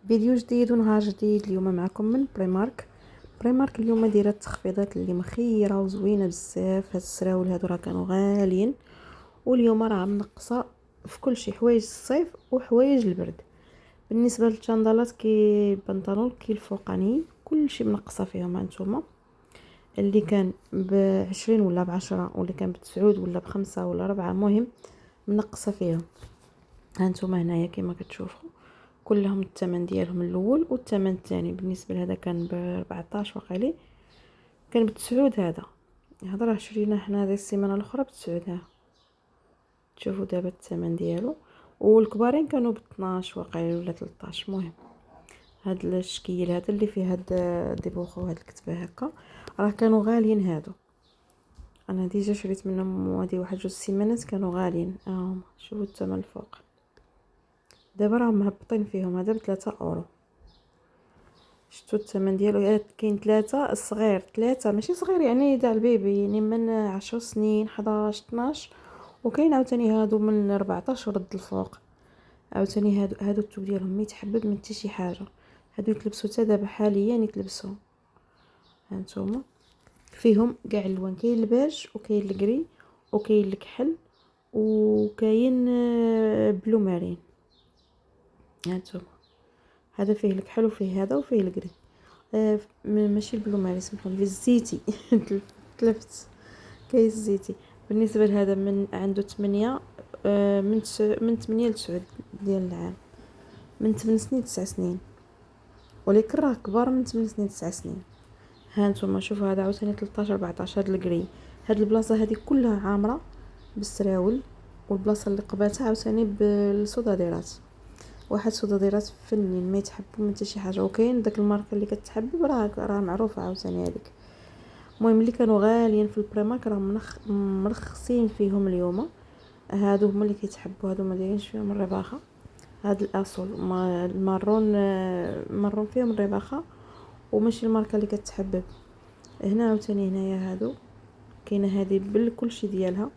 فيديو جديد ونهار جديد. اليوم معكم من بريمارك. بريمارك اليوم دايره التخفيضات اللي مخيره وزوينه بزاف. هاد السراول هادو راه كانوا غاليين، واليوم راه منقصه في كل شيء، حوايج الصيف وحوايج البرد. بالنسبه للشاندالات كي البنطلون كي الفوقاني كل شيء منقصه فيهم. هانتوما اللي كان ب20 ولا ب10 واللي كان ب9 ولا ب5 ولا 4، مهم منقصه فيهم. هانتوما هنايا كما كتشوفوا كلهم الثمن ديالهم الاول والثمن الثاني. بالنسبه لهذا كان ب14 وقيلي، كان ب9. هذا راه شريناه حنا هذه السيمانه الاخرى ب9. ها تشوفوا دابا الثمن ديالو. والكبارين كانوا ب12 وقيلي ولا 13. المهم هاد الشكيل هذا اللي فيه هاد ديبوخو وهاد الكتبه هكا راه كانوا غاليين هادو. انا ديجا شريت منهم هذه واحد 2 سيمانات كانوا غاليين. شوفوا الثمن الفوق دابا راه مهبطين فيهم. هذا ب3 اورو. شفتوا الثمن ديالو؟ كاين 3 الصغير، 3 ماشي صغير يعني تاع البيبي، يعني من 10 سنين 11 12. وكاين عاوتاني هادو من 14 ورد الفوق. عاوتاني هادو الثوب ديالهم ما يتحبب من حتى شي حاجه. هادو يتلبسوا حتى دابا حاليا يتلبسوا. هانتوما فيهم كاع الالوان، كاين البيج وكاين الكري وكاين الكحل وكاين بلو مارين. هانتوما هذا فيه الكحل وفيه هذا وفيه الكري. ماشي البلو ماري، سمحوا لي، الزيتي. تلفت. كاين الزيتي. بالنسبه لهذا من عنده 8 من 8 ل 9 ديال العام، من 8 سنين 9 سنين، ولكن راه كبار من 8 سنين 9 سنين. ها نتوما شوفوا هذا عاوتاني 13 14. هذا الكري، هاد البلاصه هذه كلها عامره بالسراول، والبلاصه اللي قباتها عاوتاني بالصداديرات. واحد صداديرات فنين ما يتحبوا من حتى شي حاجه. وكاين داك الماركه اللي كتحبب راه معروفه عاوتاني هذيك. المهم اللي كانوا غاليين في البريمارك راه مرخصين فيهم اليوم. هادو هما اللي كيتحبوا، هادو ما دايرينش فيهم الرباخه. هاد الاصل المارون فيهم الرباخه وماشي الماركه اللي كتحبب. هنا عاوتاني هنايا هادو كاينه هذه بالكلشي ديالها،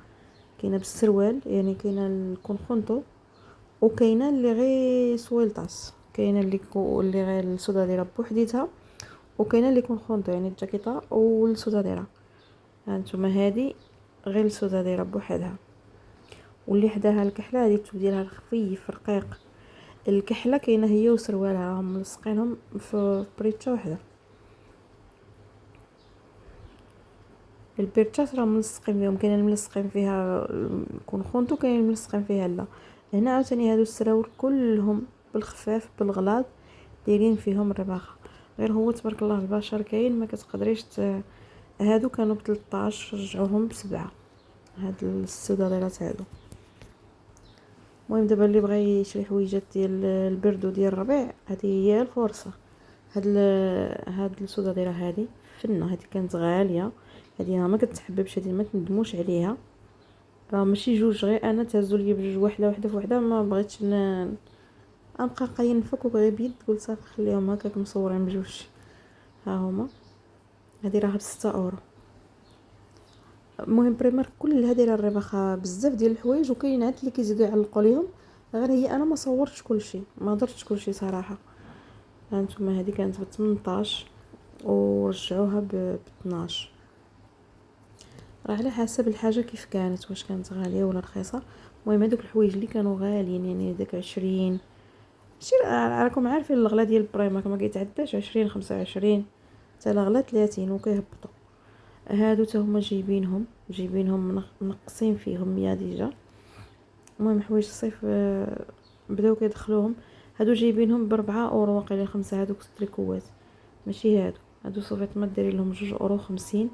كاينه بالسروال يعني كاينه الكونخونطو، وكاينه اللي غير سويلطاس، كاينه اللي غير السوداديره بوحديتها، وكاينه اللي كونخونطو يعني الجاكيطه والسوداديره. هانتوما هذه غير السوداديره بوحدها، واللي حداها الكحله هذه الثوب ديالها خفيف رقيق. الكحله كاينه هي وسروالها راهم ملصقينهم في بريتشا وحده. البيرتشات راه ملصقين فيهم، كاين الملصقين فيها كونخونطو، كاين الملصقين فيها لا. هنا عاوتاني هادو السراول كلهم بالخفاف بالغلاظ دايرين فيهم الرباخه. غير هو تبارك الله البشر كاين ما كتقدريش هادو كانوا ب13 رجعوهم ب7. هاد السوداديرات هادو. المهم دابا اللي بغى يشري حويجات ديال البرد وديال الربيع هذه هي الفرصه. هاد السوداديره هذه فنه، هذه كانت غاليه، هذه ما كتحببش، هذه ما تندموش عليها. راه ماشي جوج، غير انا تهزو لي بجوج، وحده في وحده. ما بغيتش نبقى قاينفك وغير بيد، قلت صافي خليهم هكاك مصورين بجوج. ها هما هذه راه ب6 اورو. المهم بريمارك كلها دايره الرباخه بزاف ديال الحوايج، وكاين عاد اللي كيزيدوا يعلقوا ليهم. غير هي انا ما صورتش كلشي، ما درتش كلشي صراحه. هانتوما هذه كانت ب18 ورجعوها ب12. راه على حسب الحاجه كيف كانت، واش كانت غاليه ولا رخيصه. المهم هذوك الحوايج اللي كانوا غاليين يعني داك 20، ماشي راكم عارفين الغلا ديال البريمارك ما كيتعداش 20 25 حتى الغلا 30 وكيهبطوا. هادو حتى هما جايبينهم منقصين فيهم يا ديجا. المهم حوايج الصيف بداو كيدخلوهم. هادو جايبينهم ب4 اورو واقيلا 5. هادوك التريكوات ماشي هادو صوفيطمات دايرين لهم 2 اورو 50.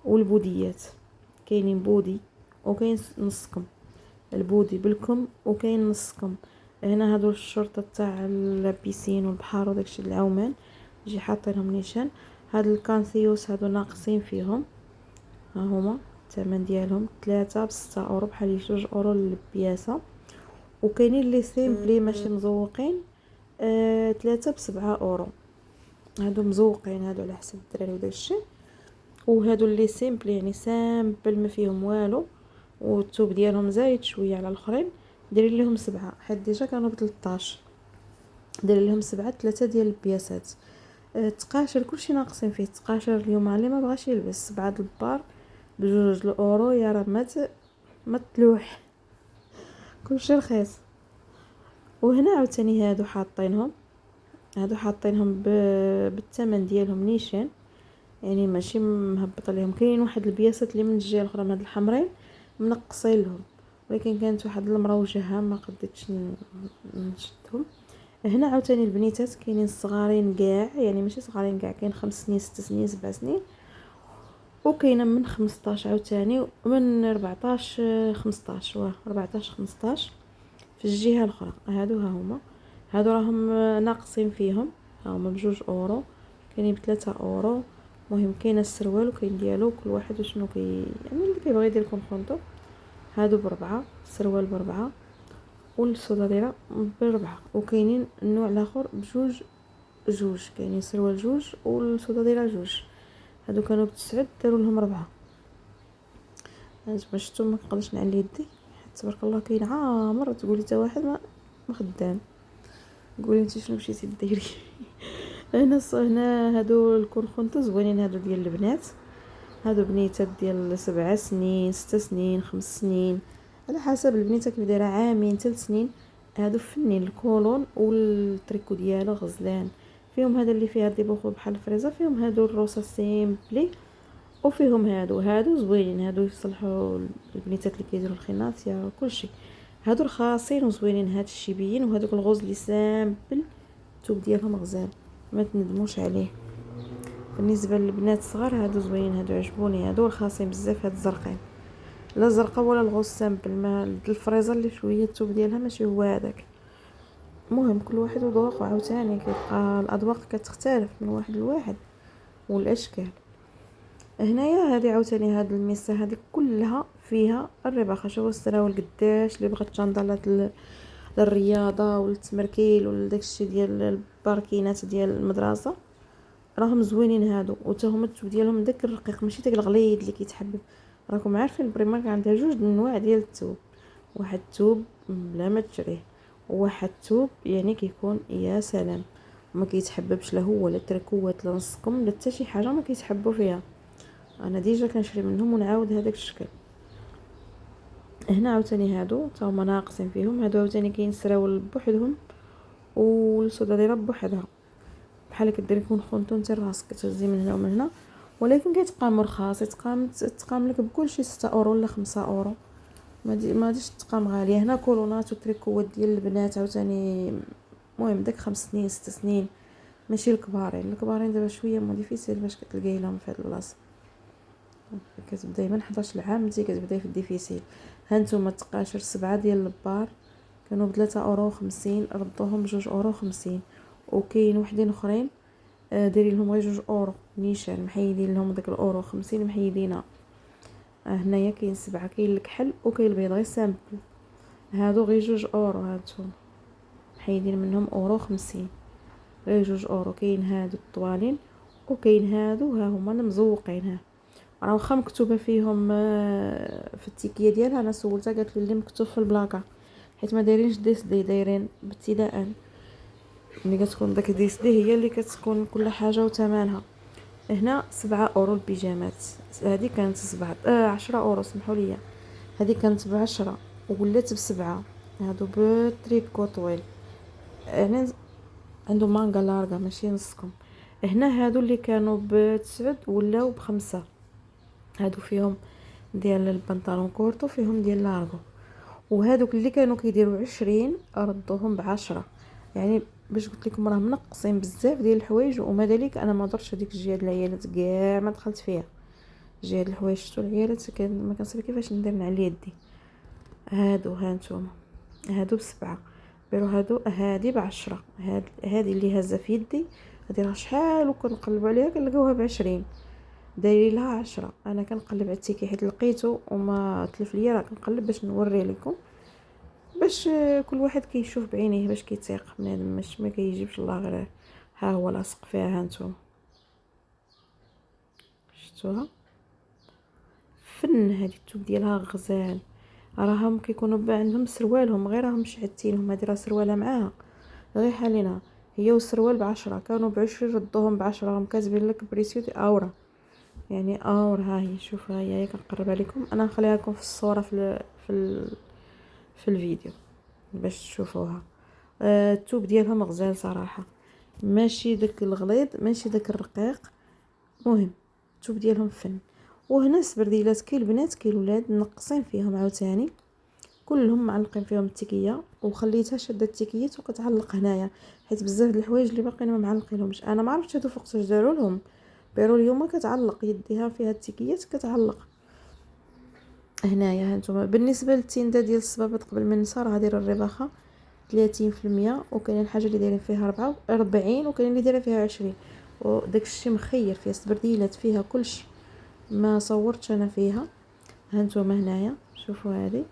والبوديات كاينين بودي وكاين نصكم، البودي بالكم وكاين نصكم. هنا هادو الشرطه تاع البيسين والبحر وداكشي العومان يجي حاطينهم نيشان. هاد الكانثيوس هادو ناقصين فيهم. ها هما الثمن ديالهم 3 ب6 اورو، بحال 2 اورو للبياسه. وكاينين لي سيمبلي ماشي مزوقين 3 ب7 اورو. هادو مزوقين، هادو على حسب الدراري وداكشي. وهادو اللي سيمبل يعني سامبل ما فيهم والو، والثوب ديالهم زايد شويه على الاخرين، دايرين لهم 7 حيت ديجا كانوا ب13. داير لهم 3 ديال البياسات. تقاشر كلشي ناقصين فيه. تقاشر اليوم اللي ما بغاش يلبس 7 البار ب2 الاورو، يا راه ما تلوح، كلشي رخيص. وهنا عاوتاني هادو حاطينهم بالثمن ديالهم نيشان، يعني ماشي مهبط عليهم. كاين واحد البياسات اللي من الجهه الاخرى من هاد الحمرين منقصين لهم، ولكن كانت واحد المروجه ما قديتش نشدهم. هنا عاوتاني البنيتات كاينين صغارين كاع، يعني ماشي صغارين كاع، كاين 5 سنين 6 سنين 7 سنين، وكاينه من 15 عاوتاني، ومن 14 15 14 15 في الجهه الاخرى. هادو راهم ناقصين فيهم، هما ب2 اورو، كاينين ب3 اورو. المهم كاين السروال وكاين ديالو كل واحد وشنو يعني اللي كيبغي يدير كونفونطو. هادو ب4، السروال ب4 والصداديره ب4. وكاينين النوع الاخر جوج، كاينين سروال جوج والصداديره جوج. هادو كانوا ب9 داروا لهم 4. باش شفتو ما نقدرش نعلي يدي، تبارك الله كاين عامر، تقولي حتى واحد ما خدام. قولي انت شنو مشيتي ديري. هنا هادو الكونخونطو زوينين، هادو ديال البنات، هادو بنيتات ديال 7 سنين 6 سنين 5 سنين على حسب البنيته كيف دايره، عامين 3 سنين. هادو فنين، الكولون والتريكو ديالو غزلان. فيهم هذا اللي فيها ديبوخو بحال الفريزه، فيهم هادو الروسا سيمبلي، وفيهم هادو زوينين. هادو يصلحوا البنيتات اللي كيديروا الخيناطيه كلشي. هادو رخاصين وزوينين، هاد الشيبيين. وهادوك الغوز اللي سامبل الثوب ديالهم غزال، ما تندموش عليه. بالنسبه للبنات الصغار هادو زوينين، هادو عجبوني، هادو رخاصين بزاف. هاد الزرقين لا زرقاء ولا الغوز سامبل، ما الفريزه اللي شويه الثوب ديالها ماشي هو هذاك. المهم كل واحد وذوقه، عاوتاني كيبقى الاذواق كتختلف من واحد لواحد والاشكال. هنايا هذه عاوتاني هاد الميسه هذه كلها فيها الرباخه. شوفوا السراول قداش اللي بغات تشاندالات للرياضه والتمركيل وداكشي ديال الباركينات ديال المدرسه، راهم زوينين هادو. وتا هما الثوب ديالهم داك الرقيق، ماشي داك الغليظ اللي كيتحبب. راكم عارفين البريمارك عندها 2 انواع ديال الثوب، واحد الثوب بلا ما تشريه، وواحد الثوب يعني كيكون يا سلام، ما كيتحببش لا هو لا تركوات لا نصكم لا حتى شي حاجه ما كيتحبوا فيها. انا ديجا كنشري منهم ونعاود هذاك الشكل. هنا عاوتاني هادو تا هما ناقصين فيهم. هادو عاوتاني كاين سراول بوحدهم والسداديره بوحدها، بحال كديري كون خونطو نتا راسك كتهزي من هنا ومن هنا، ولكن كيتقام رخاص. تقام لك بكلشي 6 اورو ولا 5 اورو، ما غاديش تقام غاليه. هنا كولونات وتريكوات ديال البنات عاوتاني، المهم داك 5 سنين 6 سنين، ماشي الكبارين دابا شويه مو ديفيسيل باش كتلقاي لهم في هاد البلاصه. كتبداي من 11 عام انت كتبداي في الديفيسيل. هانتوما التقاشر 7 ديال البار كانوا ب3 اورو 50، ردوهم ب2 اورو 50. وكاين وحدين اخرين دايرين لهم غير 2 اورو نيشان، محيدين لهم داك الاورو 50 محيدينها. هنايا كاين 7، كاين الكحل وكاين البيض غير سامبل، هادو غير 2 اورو. هانتوما محيدين منهم اورو 50، غير 2 اورو. كاين هادو الطوالين وكاين هادو ها هما مزوقين، ها راه واخا مكتوبه فيهم في التيكيه ديالها. انا سولتها قالت لي اللي مكتوب في البلاكه، حيت ما دايرينش دي دايرين ابتداء. ملي كتكون داك دي هي اللي كتكون كل حاجه وثمنها. هنا 7 اورو البيجامات، هذه كانت 7 10 اورو سمحوا لي، هذه كانت ب10 وولات ب7. هادو بتريكو طويل، هنا عنده مانغا لارغا ماشي نصكم. هنا هادو اللي كانوا ب9 ولاو ب5. هادو فيهم ديال البنطلون كورتو، فيهم ديال لارغو. وهادوك اللي كانوا كيديروا 20 ردوهم ب10. يعني باش قلت لكم راه منقصين بزاف ديال الحوايج. وما ذلك انا ما درتش هذيك الجهه ديال العيالات كاع، ما دخلت فيها جهه الحوايج. شفتوا العيالات ما كنصيب كيفاش ندير نعلي يدي. هادو هانتوما هادو ب7، بيرو هادو هادي ب10. هادي اللي هازه في يدي هادي راه شحال وكنقلبوا عليها كنلقاوها ب20، دايرين لها 10. انا كنقلب على التيكي حيت لقيته وما تلف ليا، راه كنقلب باش نوري لكم، باش كل واحد كيشوف بعينيه باش كيتيق بنادم، ما كيجيبش الله غير ها هو لاصق فيها. هانتوما شفتوها فن، هذه الثوب ديالها غزال. راهم كيكونوا عندهم سروالهم غير راهم شعتينهم، هذه راه سروالها معاها غير حالينها. هي والسروال ب10 كانوا ب20 ردوهم ب10 راهم كاتبين لك بريسيو دي اورا، يعني اور. ها هي شوفوا، هي كنقربها لكم، انا نخليها لكم في الصوره في الفيديو باش تشوفوها. الثوب ديالهم غزال صراحه، ماشي داك الغليظ ماشي داك الرقيق، مهم الثوب ديالهم فن. وهنا السبرديلات كاين البنات كاين الولاد منقصين فيهم عاوتاني، كلهم معلقين فيهم التكيه، وخليتها شاده التكيات وكتعلق هنايا، حيت بزاف د الحوايج اللي باقيين ما معلقينهمش. انا ما عرفتش هادو فوقاش داروا لهم، بيرو اليوم كتعلق يديها فيها التكيات كتعلق هنايا. هانتوما بالنسبه للتينده ديال الصبابط قبل ما ننسى، راه دايره الرباخه 30%، وكاين حاجه اللي دايرين فيها 44، وكاين اللي دايره فيها 20، وداك الشيء مخير فيها السبرديلات فيها كلشي، ما صورتش انا فيها. هانتوما هنايا شوفوا هذه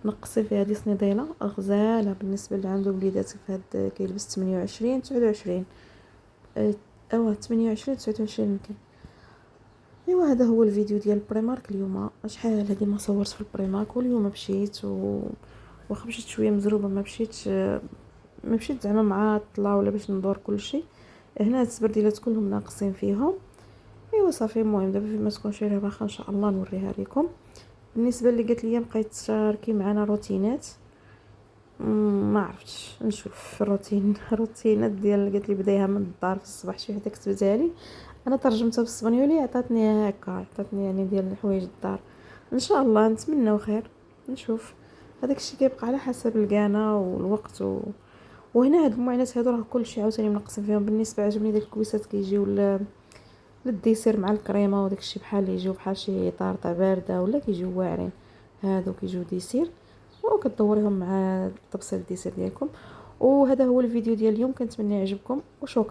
نقصي فيها هذه صنيديله غزاله بالنسبه اللي عنده وليدات، في هاد كيلبس 28 29 او 28 29 يمكن. ايوا هذا هو الفيديو ديال البريمارك اليوم. شحال هذه ما صورت في البريمارك، واليوم مشيت واخا مشيت شويه مزروبه، ما مشيت زعما معطله ولا باش ندور كلشي. هنا هاد السبرديلات كلهم ناقصين فيهم. ايوا صافي، المهم دابا فيما تكون شي رباخه ان شاء الله نوريها لكم. بالنسبه اللي قالت لي بقيت تشاركي معنا روتينات، ما عرفتش نشوف في روتينات ديال قالت لي بدايها من الدار في الصباح، شي حتى كتبتها لي انا ترجمتها بالاسبانيولي، عطاتني هكا، عطاتني يعني ديال حوايج الدار. ان شاء الله نتمنى خير، نشوف. هذاك الشيء كيبقى على حسب الكانه والوقت وهنا هاد المعينات هادو راه كلشي عاوتاني منقصين فيهم. بالنسبه عجبني داك الكويسات كيجيو للديسير مع الكريمه وداك الشيء، بحال يجيو بحال شي طارطه بارده ولا كيجيو واعرين، هادو كيجيو ديسير وكتدوريهم مع طبسيل الديسير ديالكم. وهذا هو الفيديو ديال اليوم، كنتمنى يعجبكم وشكرا.